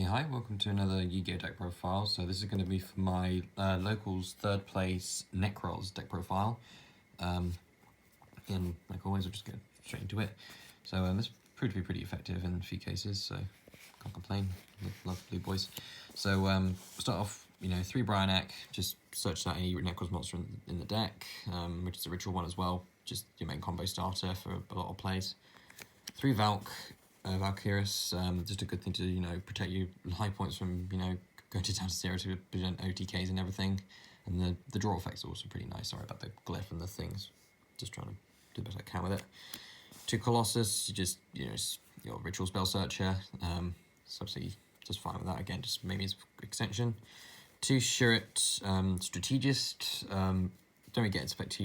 Okay, hi, welcome to another Yugioh deck profile. So this is going to be for my locals third place Nekroz deck profile. Again, like always, I'll just get straight into it. So this proved to be pretty effective in a few cases, so can't complain. Love blue boys. So start off, 3 Brionac, just search out any Nekroz monster in the deck, which is a ritual one as well, just your main combo starter for a lot of plays. 3 Valkyrus, just a good thing to, protect your high points from, going down to 0 to present OTKs and everything. And the draw effects are also pretty nice. Sorry about the glyph and the things. Just trying to do the best I can with it. 2 Colossus, just, your ritual spell searcher. So obviously just fine with that. Again, just maybe as extension. 2 Shurit, Strategist. Don't really get into effect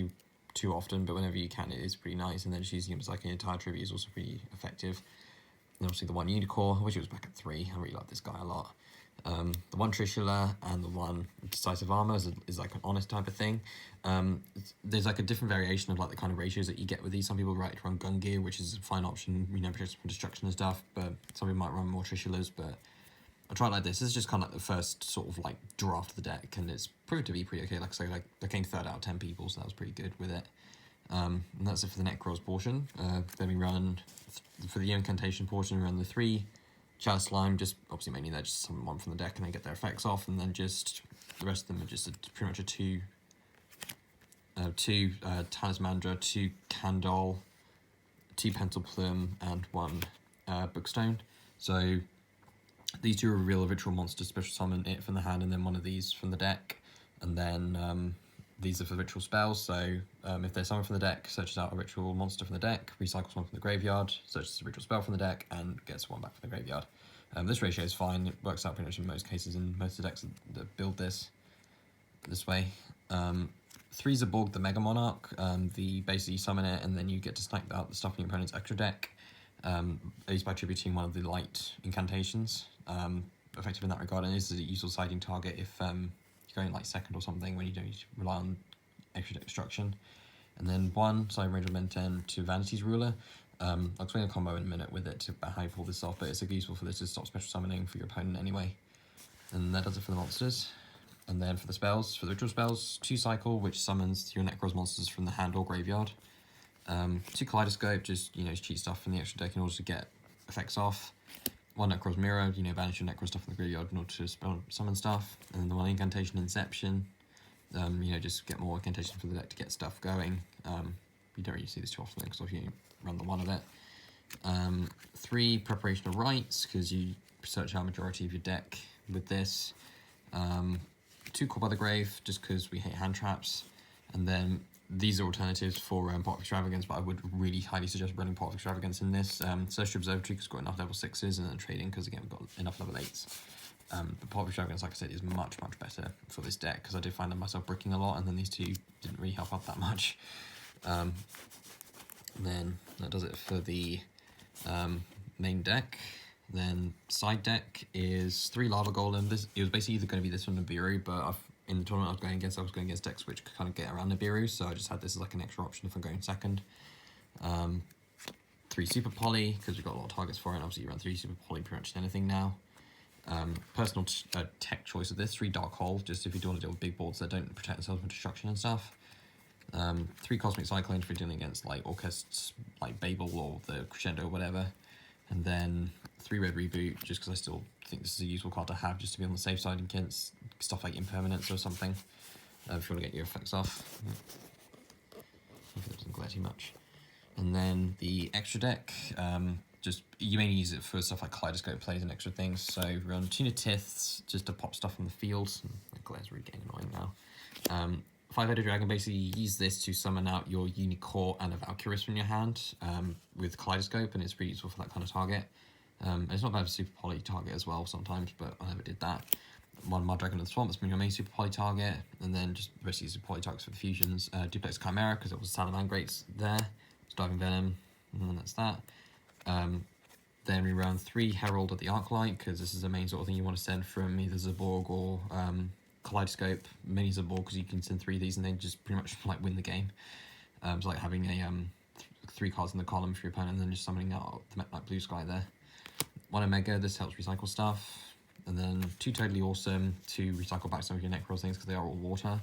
too often, but whenever you can, it is pretty nice. And then just using him as like an entire tribute is also pretty effective. And obviously the 1 Unicore, I wish it was back at 3. I really like this guy a lot. The 1 Trishula and the 1 Decisive Armor is like an honest type of thing. There's like a different variation of like the kind of ratios that you get with these. Some people like to run gun gear, which is a fine option, protection from destruction and stuff. But some people might run more Trishulas. But I tried like this. This is just kind of like the first sort of like draft of the deck, and it's proved to be pretty okay. Like I say, like I came 3rd out of 10 people, so that was pretty good with it. And that's it for the Nekroz portion. Then we run, for the Impcantation portion, we run the 3 Chalicslime, just obviously mainly they're just summon 1 from the deck and they get their effects off, and then just the rest of them are just pretty much a 2 Talismandra, 2 Canddoll, 2 Pencilplum, and 1 Bookstone. So these 2 are real ritual monsters, special summon it from the hand, and then 1 of these from the deck, and then these are for ritual spells. So if there's someone from the deck, searches out a ritual monster from the deck, recycles 1 from the graveyard, searches a ritual spell from the deck, and gets 1 back from the graveyard. This ratio is fine. It works out pretty much in most cases in most of the decks that build this way. 3 Zaborg, the Mega Monarch. Basically you summon it, and then you get to snipe out the stuff in your opponent's extra deck, at least by tributing 1 of the light incantations. Effective in that regard, and this is a useful siding target if going like 2nd or something when you don't need to rely on extra deck destruction. And then 1 Cyber Range of Benten to Vanity's Ruler. I'll explain a combo in a minute with it about how you pull this off, but it's useful for this to stop special summoning for your opponent anyway. And that does it for the monsters. And then for the spells, for the ritual spells, 2 Cycle, which summons your Nekroz monsters from the hand or graveyard. 2 Kaleidoscope, just cheat stuff from the extra deck in order to get effects off. 1 Nekroz Mirror, banish your Nekroz stuff from the graveyard in order to summon stuff. And then the 1 Impcantation Inception, just get more incantation for the deck to get stuff going. You don't really see this too often because if you run the 1 of it. 3 Preparation of Rites, because you search out majority of your deck with this. 2 Call by the Grave, just because we hate hand traps. And then these are alternatives for Pot of Extravagance, but I would really highly suggest running Pot of Extravagance in this. Search Observatory because it's got enough level 6s, and then Trading because again we've got enough level 8s. But Pot of Extravagance, like I said, is much better for this deck because I did find myself bricking a lot, and then these 2 didn't really help out that much. Then that does it for the main deck. Then side deck is 3 Lava Golem. It was basically either going to be this one or Nibiru, but in the tournament I was going against decks which could kind of get around Nibiru, so I just had this as like an extra option if I'm going 2nd. 3 Super Poly, because we've got a lot of targets for it, and obviously you run 3 Super Poly pretty much anything now. Personal tech choice of this, 3 Dark Hole, just if you do want to deal with big boards that don't protect themselves from destruction and stuff. 3 Cosmic Cyclone if you're dealing against like Orchests, like Babel or the Crescendo or whatever. And then 3 Red Reboot, just because I still think this is a useful card to have, just to be on the safe side against stuff like Impermanence or something, if you want to get your effects off. Hopefully it doesn't glare too much. And then the extra deck, you mainly use it for stuff like Kaleidoscope plays and extra things. So run Tuna Tiths, just to pop stuff from the field. The glare's really getting annoying now. 5-headed dragon, basically use this to summon out your Unicore and a Valkyrus from your hand with Kaleidoscope, and it's pretty useful for that kind of target. It's not bad for Super Poly target as well sometimes, but I never did that. 1 Mud Dragon of the Swamp, that's been your main Super Poly target, and then just the rest of these Super Poly targets for the fusions. Duplex Chimera, because it was Salamangrates there. Diving Venom, and then that's that. Then we run 3 Herald of the Arclight, because this is the main sort of thing you want to send from either Zaborg or Kaleidoscope. Mini Zaborg, because you can send 3 of these and then just pretty much like win the game. It's like having a 3 cards in the column for your opponent and then just summoning out the like blue sky there. 1 Omega, this helps recycle stuff. and then 2 totally awesome to recycle back some of your Nekroz things because they are all water.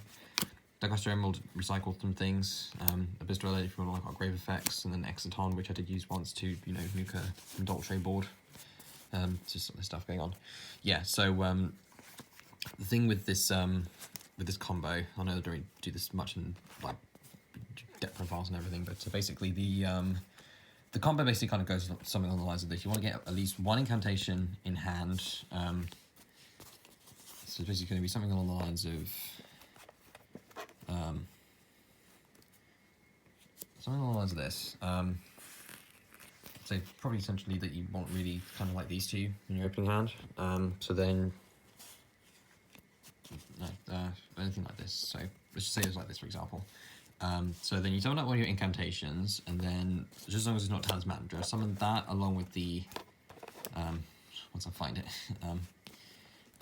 Dagger's Emerald, recycle some things. Abyss Relic if you want to like grave effects, and then Exciton, which I did use once to, you know, nuke a Madolches board. Just this stuff going on. Yeah, so the thing with this combo, I know they don't do this much in like deck profiles and everything, but so basically the combo basically kind of goes something along the lines of this. You want to get at least 1 incantation in hand. So it's basically going to be something along the lines of this. So probably essentially that you want really kind of like these two in your opening hand. So then anything like this. So let's just say it's like this, for example. So then you summon up one of your incantations, and then just as long as it's not Talismandra, summon that along with the once I find it,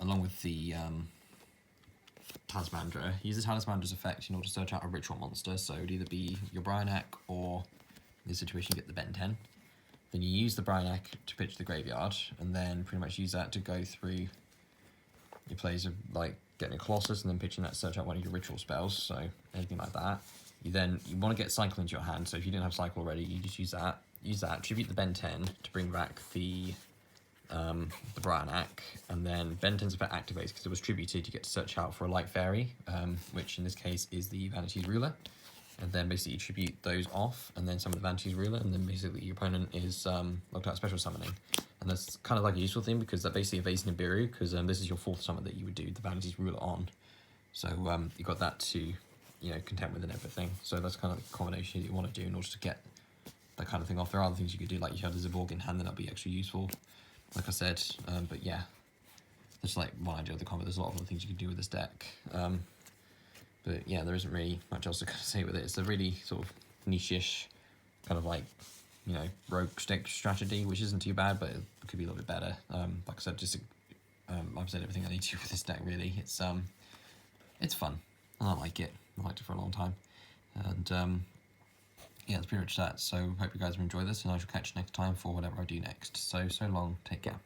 along with the Talismandra. Use the Talismandra's effect in order to search out a ritual monster. So it would either be your Brionac, or in this situation you get the Benten. Then you use the Brionac to pitch the graveyard, and then pretty much use that to go through your plays of like getting a Colossus and then pitching that to search out one of your ritual spells, so anything like that. You want to get Cycle into your hand, so if you didn't have Cycle already, you just use that, tribute the Benten to bring back the Brionac, and then Benten's effect activates because it was tributed. You get to search out for a light fairy, which in this case is the Vanity's Ruler, and then basically you tribute those off, and then summon the Vanity's Ruler, and then basically your opponent is locked out special summoning. And that's kind of like a useful thing because that basically evades Nibiru, because this is your 4th summon that you would do the Vanity's Ruler on. So you got that to, you know, contend with and everything. So that's kind of the combination that you want to do in order to get that kind of thing off. There are other things you could do, like you have the Zaborg in hand, and that'll be extra useful, like I said. But yeah, that's like one idea of the combo. There's a lot of other things you can do with this deck. But yeah, there isn't really much else to kind of say with it. It's a really sort of niche-ish kind of like, you know, rogue stick strategy, which isn't too bad, but it could be a little bit better. Like I said, just I've said everything I need to with this deck. Really, it's fun, and I like it. I liked it for a long time, and yeah, that's pretty much that. So hope you guys will enjoy this, and I shall catch you next time for whatever I do next. So long, take care.